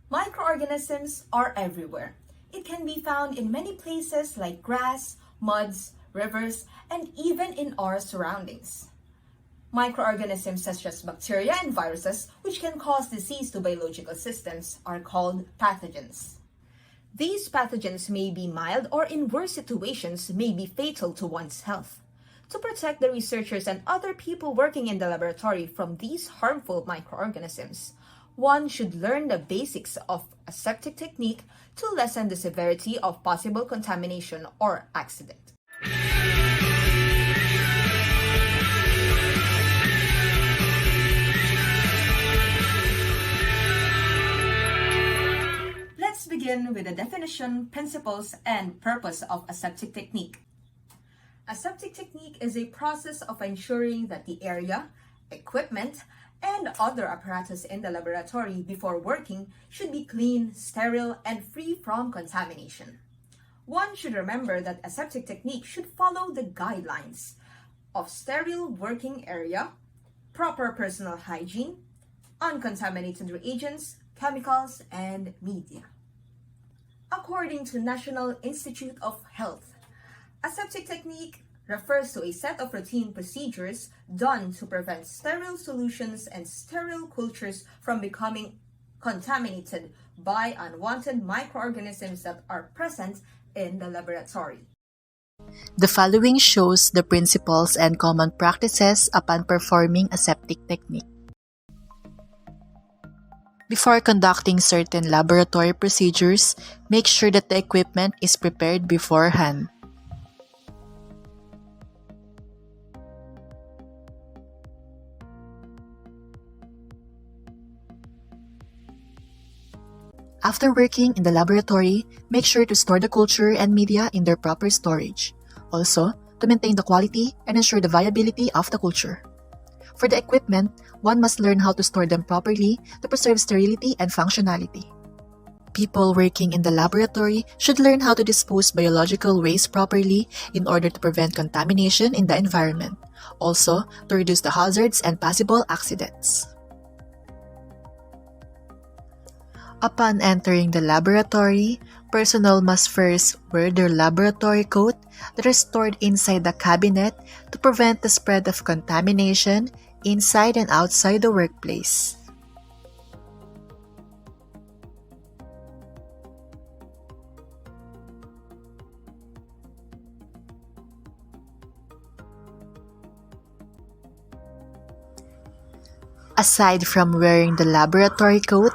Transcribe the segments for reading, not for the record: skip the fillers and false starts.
Microorganisms are everywhere. It can be found in many places like grass, muds, rivers, and even in our surroundings. Microorganisms such as bacteria and viruses, which can cause disease to biological systems, are called pathogens. These pathogens may be mild or in worse situations may be fatal to one's health. To protect the researchers and other people working in the laboratory from these harmful microorganisms, one should learn the basics of aseptic technique to lessen the severity of possible contamination or accident. Let's begin with the definition, principles, and purpose of aseptic technique. Aseptic technique is a process of ensuring that the area, equipment, and other apparatus in the laboratory before working should be clean, sterile, and free from contamination. One should remember that aseptic technique should follow the guidelines of sterile working area, proper personal hygiene, uncontaminated reagents, chemicals, and media. According to National Institute of Health, aseptic technique refers to a set of routine procedures done to prevent sterile solutions and sterile cultures from becoming contaminated by unwanted microorganisms that are present in the laboratory. The following shows the principles and common practices upon performing aseptic technique. Before conducting certain laboratory procedures, make sure that the equipment is prepared beforehand. After working in the laboratory, make sure to store the culture and media in their proper storage. Also, to maintain the quality and ensure the viability of the culture. For the equipment, one must learn how to store them properly to preserve sterility and functionality. People working in the laboratory should learn how to dispose biological waste properly in order to prevent contamination in the environment. Also, to reduce the hazards and possible accidents. Upon entering the laboratory, personnel must first wear their laboratory coat that is stored inside the cabinet to prevent the spread of contamination inside and outside the workplace. Aside from wearing the laboratory coat,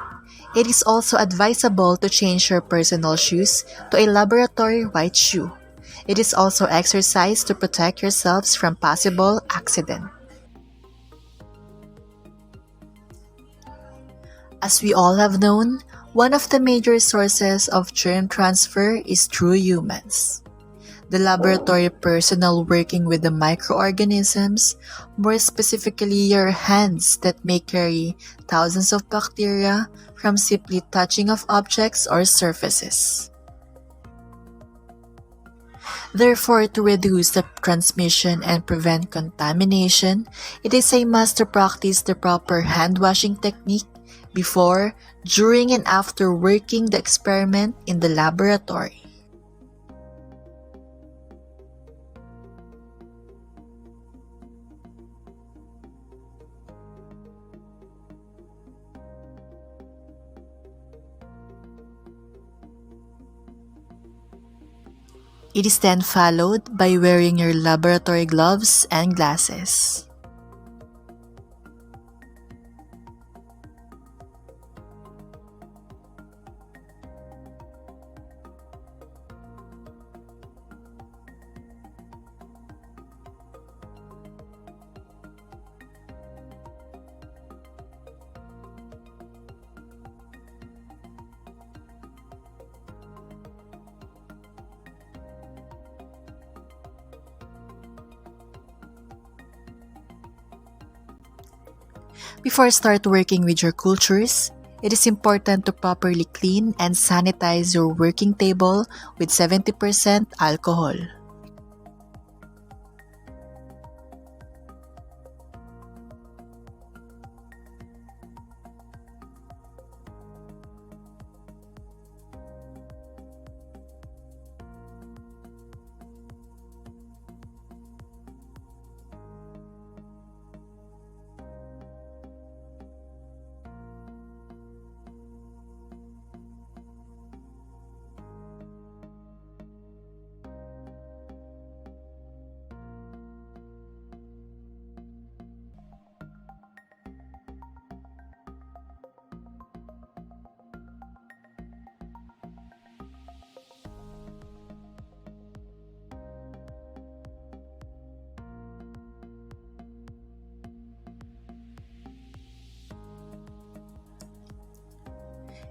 it is also advisable to change your personal shoes to a laboratory white shoe. It is also exercise to protect yourselves from possible accident. As we all have known, one of the major sources of germ transfer is through humans. The laboratory personnel working with the microorganisms, more specifically your hands that may carry thousands of bacteria from simply touching of objects or surfaces. Therefore, to reduce the transmission and prevent contamination, it is a must to practice the proper hand washing technique before, during, and after working the experiment in the laboratory. It is then followed by wearing your laboratory gloves and glasses. Before start working with your cultures, it is important to properly clean and sanitize your working table with 70% alcohol.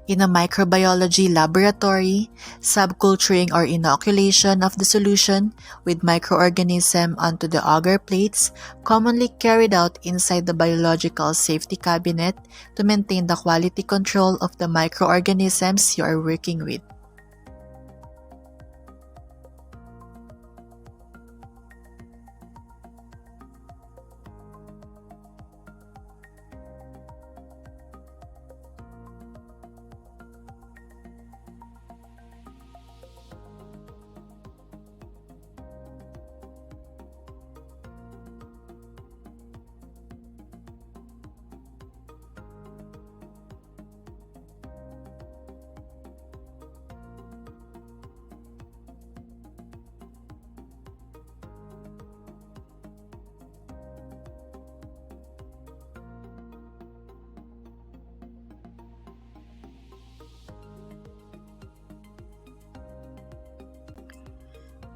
In a microbiology laboratory, subculturing or inoculation of the solution with microorganism onto the agar plates commonly carried out inside the biological safety cabinet to maintain the quality control of the microorganisms you are working with.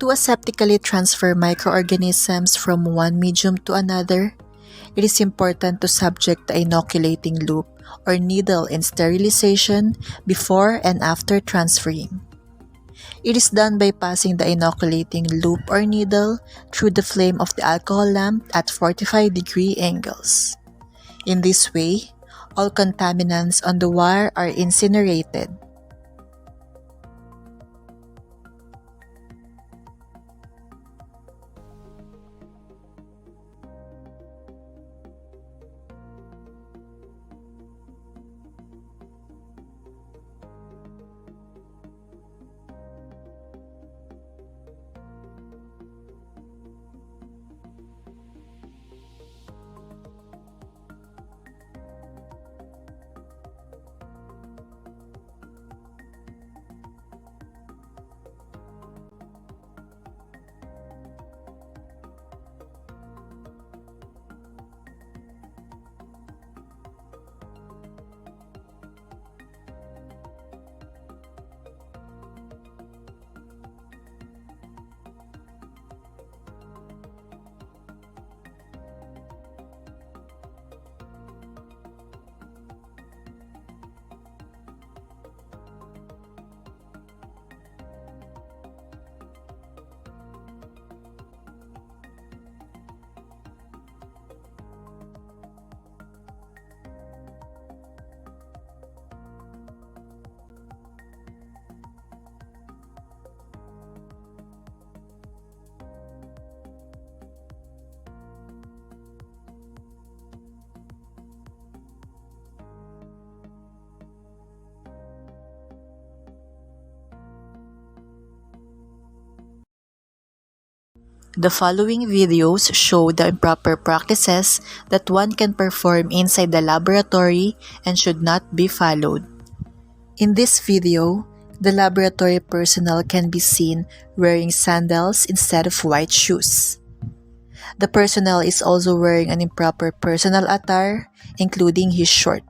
To aseptically transfer microorganisms from one medium to another, it is important to subject the inoculating loop or needle in sterilization before and after transferring. It is done by passing the inoculating loop or needle through the flame of the alcohol lamp at 45-degree angles. In this way, all contaminants on the wire are incinerated. The following videos show the improper practices that one can perform inside the laboratory and should not be followed. In this video, the laboratory personnel can be seen wearing sandals instead of white shoes. The personnel is also wearing an improper personal attire, including his short.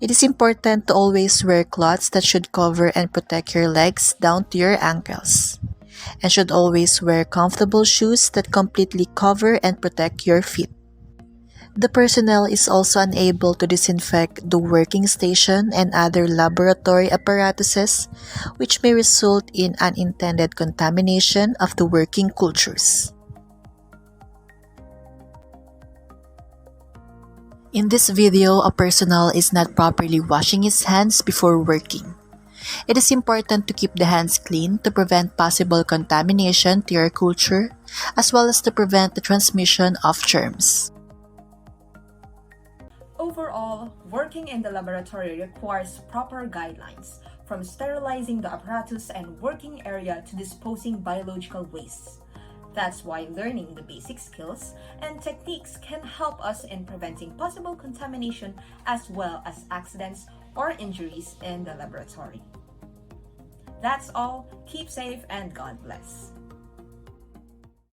It is important to always wear cloths that should cover and protect your legs down to your ankles, and should always wear comfortable shoes that completely cover and protect your feet. The personnel is also unable to disinfect the working station and other laboratory apparatuses, which may result in unintended contamination of the working cultures. In this video, a personnel is not properly washing his hands before working. It is important to keep the hands clean to prevent possible contamination to your culture, as well as to prevent the transmission of germs. Overall, working in the laboratory requires proper guidelines, from sterilizing the apparatus and working area to disposing biological wastes. That's why learning the basic skills and techniques can help us in preventing possible contamination as well as accidents or injuries in the laboratory. That's all. Keep safe and God bless.